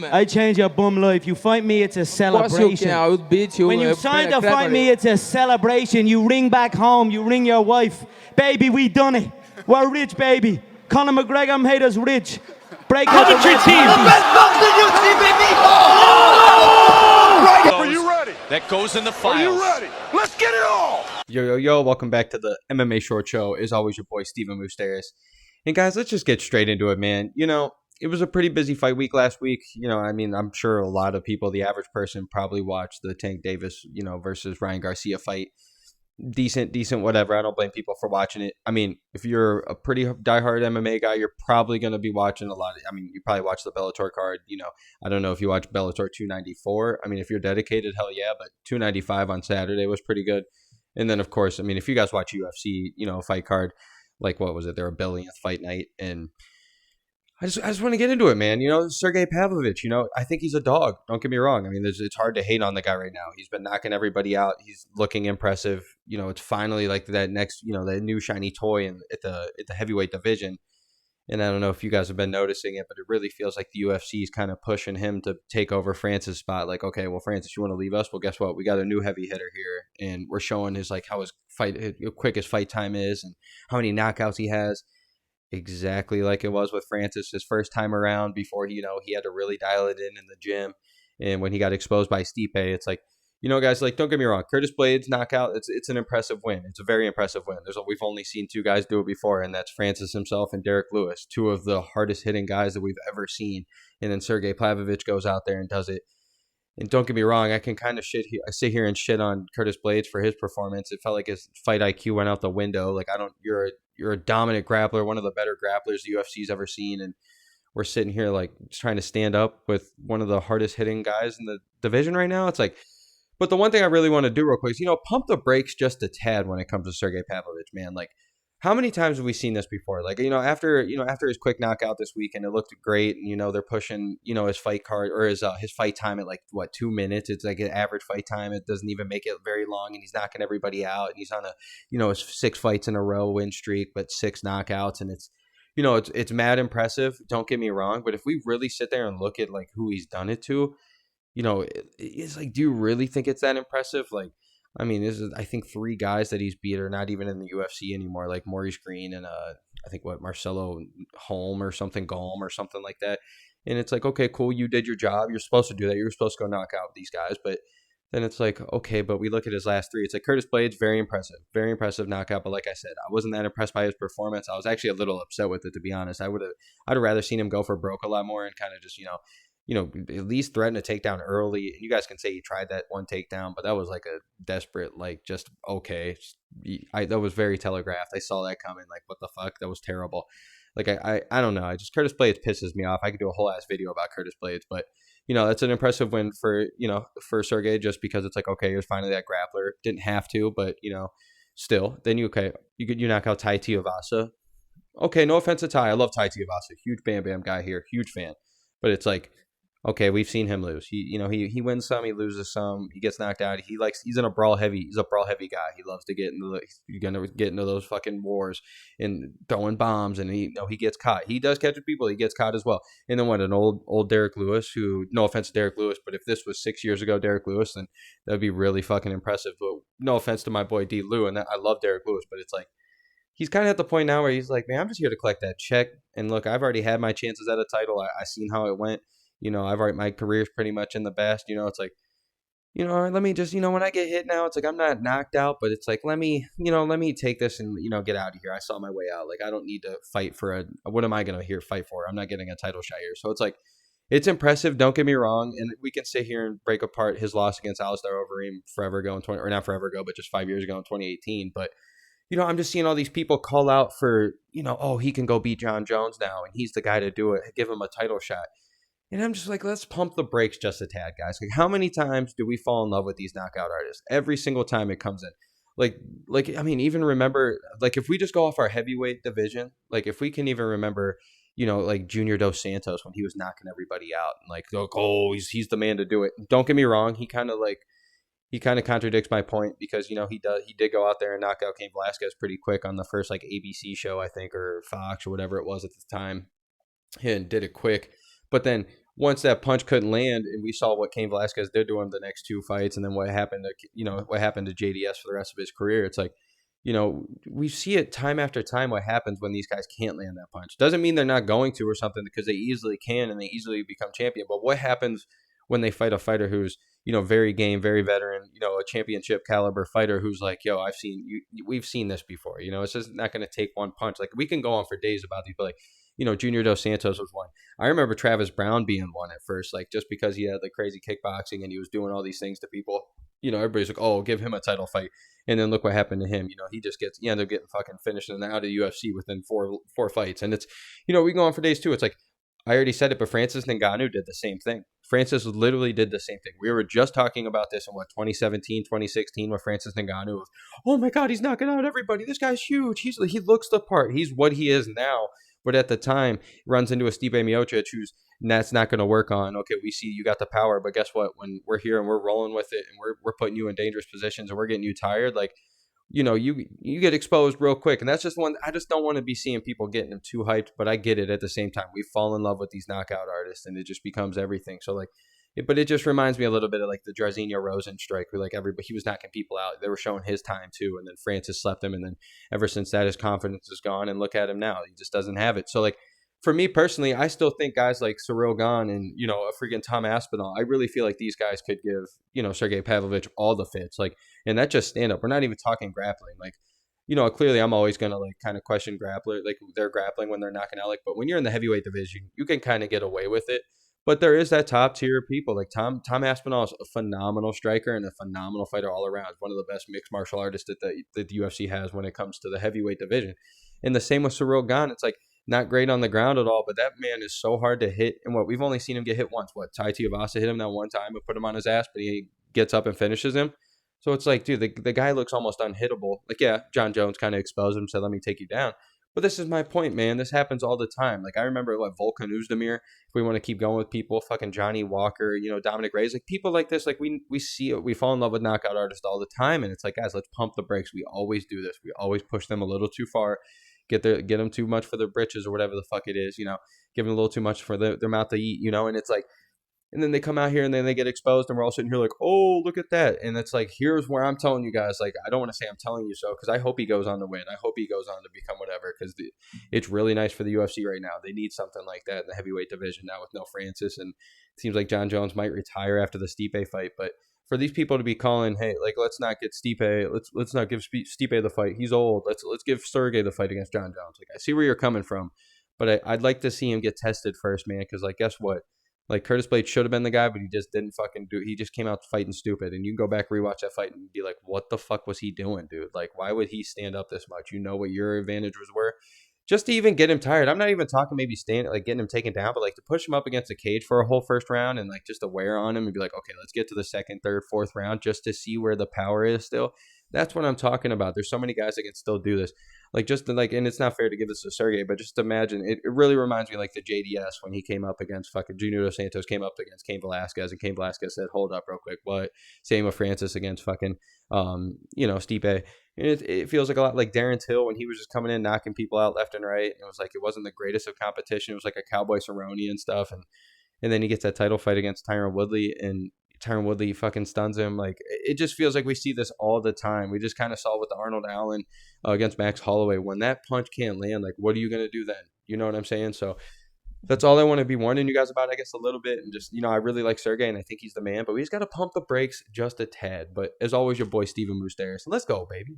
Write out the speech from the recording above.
I change your bum life. You fight me, it's a celebration. I will beat you. When you sign to fight me, it's a celebration. You ring back home, you ring your wife. Baby, we done it. We're rich, baby. Conor McGregor made us rich. Break out the red team. The best box in UFC, baby! Are you ready? That goes in the files. Are you ready? Let's get it all! Yo, welcome back to the MMA Short Show. As always, your boy, Steven Moustaris. And guys, let's just get straight into it, man. You know, it was a pretty busy fight week last week. You know, I mean, I'm sure a lot of people, the average person, probably watched the Tank Davis, versus Ryan Garcia fight. Decent, whatever. I don't blame people for watching it. I mean, if you're a pretty diehard MMA guy, you're probably going to be watching a lot. You probably watch the Bellator card. I don't know if you watch Bellator 294. I mean, if you're dedicated, hell yeah. But 295 on Saturday was pretty good. And then, of course, I mean, if you guys watch UFC, fight card, like, what was it? Their billionth fight night. And I just want to get into it, man. Sergei Pavlovich, I think he's a dog. Don't get me wrong. I mean, it's hard to hate on the guy right now. He's been knocking everybody out. He's looking impressive. It's finally like that next, that new shiny toy at the heavyweight division. And I don't know if you guys have been noticing it, but it really feels like the UFC is kind of pushing him to take over Francis' spot. Like, okay, well, Francis, you want to leave us? Well, guess what? We got a new heavy hitter here, and we're showing how his quick his fight time is and how many knockouts he has. Exactly like it was with Francis his first time around before he had to really dial it in the gym. And when he got exposed by Stipe, it's like, guys, like, don't get me wrong, Curtis Blaydes knockout, it's an impressive win. It's a very impressive win. We've only seen two guys do it before, and that's Francis himself and Derek Lewis, two of the hardest hitting guys that we've ever seen. And then Sergei Pavlovich goes out there and does it. And don't get me wrong, I can kind of sit here and shit on Curtis Blaydes for his performance. It felt like his fight IQ went out the window. Like, you're a dominant grappler, one of the better grapplers the UFC's ever seen, and we're sitting here like trying to stand up with one of the hardest hitting guys in the division right now. It's like, but the one thing I really want to do real quick is, pump the brakes just a tad when it comes to Sergei Pavlovich, man. Like, how many times have we seen this before? Like, after his quick knockout this week, and it looked great, and they're pushing, his fight card or his fight time at like 2 minutes. It's like an average fight time. It doesn't even make it very long, and he's knocking everybody out, and he's on his 6 fights in a row win streak, but 6 knockouts, and it's mad impressive. Don't get me wrong, but if we really sit there and look at like who he's done it to, it's like, do you really think it's that impressive? Like, I mean, I think 3 guys that he's beat are not even in the UFC anymore, like Maurice Green and I think Marcelo Holm or something, Golm or something like that. And it's like, okay, cool, you did your job. You're supposed to do that. You're supposed to go knock out these guys. But then it's like, okay, but we look at his last 3. It's like Curtis Blaydes, very impressive knockout. But like I said, I wasn't that impressed by his performance. I was actually a little upset with it, to be honest. I'd have rather seen him go for broke a lot more and kind of just, at least threaten a takedown early. You guys can say he tried that one takedown, but that was like a desperate, like, just okay. That was very telegraphed. I saw that coming. Like, what the fuck? That was terrible. Like, I don't know. Curtis Blaydes pisses me off. I could do a whole ass video about Curtis Blaydes, but that's an impressive win for Sergey, just because it's like, okay, he was finally that grappler. Didn't have to, but still. Then you knock out Tai Tuivasa. Okay, no offense to Tai. I love Tai Tuivasa. Huge Bam Bam guy here. Huge fan. But it's like, okay, we've seen him lose. He wins some, he loses some, he gets knocked out. He's in a brawl heavy. He's a brawl heavy guy. He loves to get into those fucking wars and throwing bombs, and he gets caught. He does catch people. He gets caught as well. And then an old Derek Lewis, who, no offense to Derek Lewis, but if this was 6 years ago, Derek Lewis, then that'd be really fucking impressive. But no offense to my boy D. Lou, and I love Derek Lewis, but it's like, he's kind of at the point now where he's like, man, I'm just here to collect that check. And look, I've already had my chances at a title. I seen how it went. My career's pretty much in the best. It's like, let me just, when I get hit now, it's like, I'm not knocked out, but it's like, let me take this and, get out of here. I saw my way out. Like, I don't need to fight for what am I going to fight for? I'm not getting a title shot here. So it's like, it's impressive. Don't get me wrong. And we can sit here and break apart his loss against Alistair Overeem forever ago not forever ago, but just 5 years ago in 2018. But, I'm just seeing all these people call out for, oh, he can go beat John Jones now, and he's the guy to do it. Give him a title shot. And I'm just like, let's pump the brakes just a tad, guys. Like, how many times do we fall in love with these knockout artists? Every single time it comes in. Like, I mean, even remember, like, if we just go off our heavyweight division, like, if we can even remember, like Junior Dos Santos when he was knocking everybody out, and like, oh, he's the man to do it. Don't get me wrong. He kind of contradicts my point, because, he did go out there and knock out Cain Velasquez pretty quick on the first, like, ABC show, I think, or Fox or whatever it was at the time, and did it quick. But then once that punch couldn't land, and we saw what Cain Velasquez did to him the next 2 fights, and then what happened to JDS for the rest of his career. It's like, we see it time after time what happens when these guys can't land that punch. Doesn't mean they're not going to or something, because they easily can and they easily become champion. But what happens when they fight a fighter who's, very game, very veteran, a championship caliber fighter who's like, yo, we've seen this before. It's just not going to take one punch. Like, we can go on for days about these, but like, Junior Dos Santos was one. I remember Travis Brown being one at first, like, just because he had the crazy kickboxing and he was doing all these things to people. Everybody's like, oh, give him a title fight. And then look what happened to him. He ended up getting fucking finished and out of the UFC within four fights. And it's, we go on for days too. It's like, I already said it, but Francis Ngannou did the same thing. Francis literally did the same thing. We were just talking about this in 2017, 2016, with Francis Ngannou. Was, oh my God, he's knocking out everybody. This guy's huge. He looks the part. He's what he is now. But at the time, runs into a Stipe Miocic who's, that's not going to work on. Okay, we see you got the power, but guess what? When we're here and we're rolling with it and we're putting you in dangerous positions and we're getting you tired, like, you get exposed real quick. And that's just one. I just don't want to be seeing people getting them too hyped, but I get it at the same time. We fall in love with these knockout artists and it just becomes everything. So like, but it just reminds me a little bit of like the Jairzinho Rosen strike, where like everybody, he was knocking people out. They were showing his time too. And then Francis slept him. And then ever since that, his confidence is gone, and look at him now. He just doesn't have it. So like, for me personally, I still think guys like Cyril Gane and, a freaking Tom Aspinal, I really feel like these guys could give, Sergei Pavlovich all the fits. Like, and that just stand up. We're not even talking grappling. Like, clearly I'm always going to like kind of question grappler, like their grappling when they're knocking out. Like, but when you're in the heavyweight division, you can kind of get away with it. But there is that top tier of people. Like Tom Aspinall is a phenomenal striker and a phenomenal fighter all around. One of the best mixed martial artists that the UFC has when it comes to the heavyweight division. And the same with Cyril Gane. It's like, not great on the ground at all, but that man is so hard to hit. And we've only seen him get hit once. Tai Tuivasa hit him that one time and put him on his ass, but he gets up and finishes him. So it's like, dude, the guy looks almost unhittable. Like, yeah, John Jones kind of exposed him, said, let me take you down. But this is my point, man. This happens all the time. Like, I remember Volkan Oezdemir, if we want to keep going with people, fucking Johnny Walker, Dominic Reyes, like people like this, like we see it, we fall in love with knockout artists all the time. And it's like, guys, let's pump the brakes. We always do this. We always push them a little too far. Get them too much for their britches or whatever the fuck it is, give them a little too much for their mouth to eat, and it's like, and then they come out here and then they get exposed and we're all sitting here like, oh, look at that. And it's like, here's where I'm telling you guys, like, I don't want to say I'm telling you so, because I hope he goes on to win. I hope he goes on to become whatever, because it's really nice for the UFC right now. They need something like that in the heavyweight division now with no Francis, and it seems like John Jones might retire after the Stipe fight, but for these people to be calling, hey, like, let's not get Stipe, let's not give Stipe the fight. He's old. Let's give Sergey the fight against John Jones. Like, I see where you're coming from, but I'd like to see him get tested first, man. Because like, guess what? Like, Curtis Blaydes should have been the guy, but he just didn't fucking do it. He just came out fighting stupid, and you can go back rewatch that fight and be like, what the fuck was he doing, dude? Like, why would he stand up this much? You know what your advantages were. Just to even get him tired. I'm not even talking maybe getting him taken down, but like to push him up against a cage for a whole first round and like just to wear on him and be like, okay, let's get to the second, third, fourth round just to see where the power is still. That's what I'm talking about. There's so many guys that can still do this. Like, just to, like, and it's not fair to give this to Sergey, but just imagine, it really reminds me like the JDS when he came up against fucking Junior Dos Santos, came up against Cain Velasquez, and Cain Velasquez said, hold up real quick, what? Same with Francis against fucking, Stipe. And it feels like a lot like Darren Till when he was just coming in, knocking people out left and right. And it was like, it wasn't the greatest of competition. It was like a Cowboy Cerrone and stuff. And then he gets that title fight against Tyron Woodley, and Tyron Woodley fucking stuns him. Like, it just feels like we see this all the time. We just kind of saw with the Arnold Allen against Max Holloway. When that punch can't land, like, what are you going to do then? You know what I'm saying? So that's all I want to be warning you guys about, I guess, a little bit. And just, I really like Sergey, and I think he's the man. But we just got to pump the brakes just a tad. But as always, your boy, Steven Moustaris. Let's go, baby.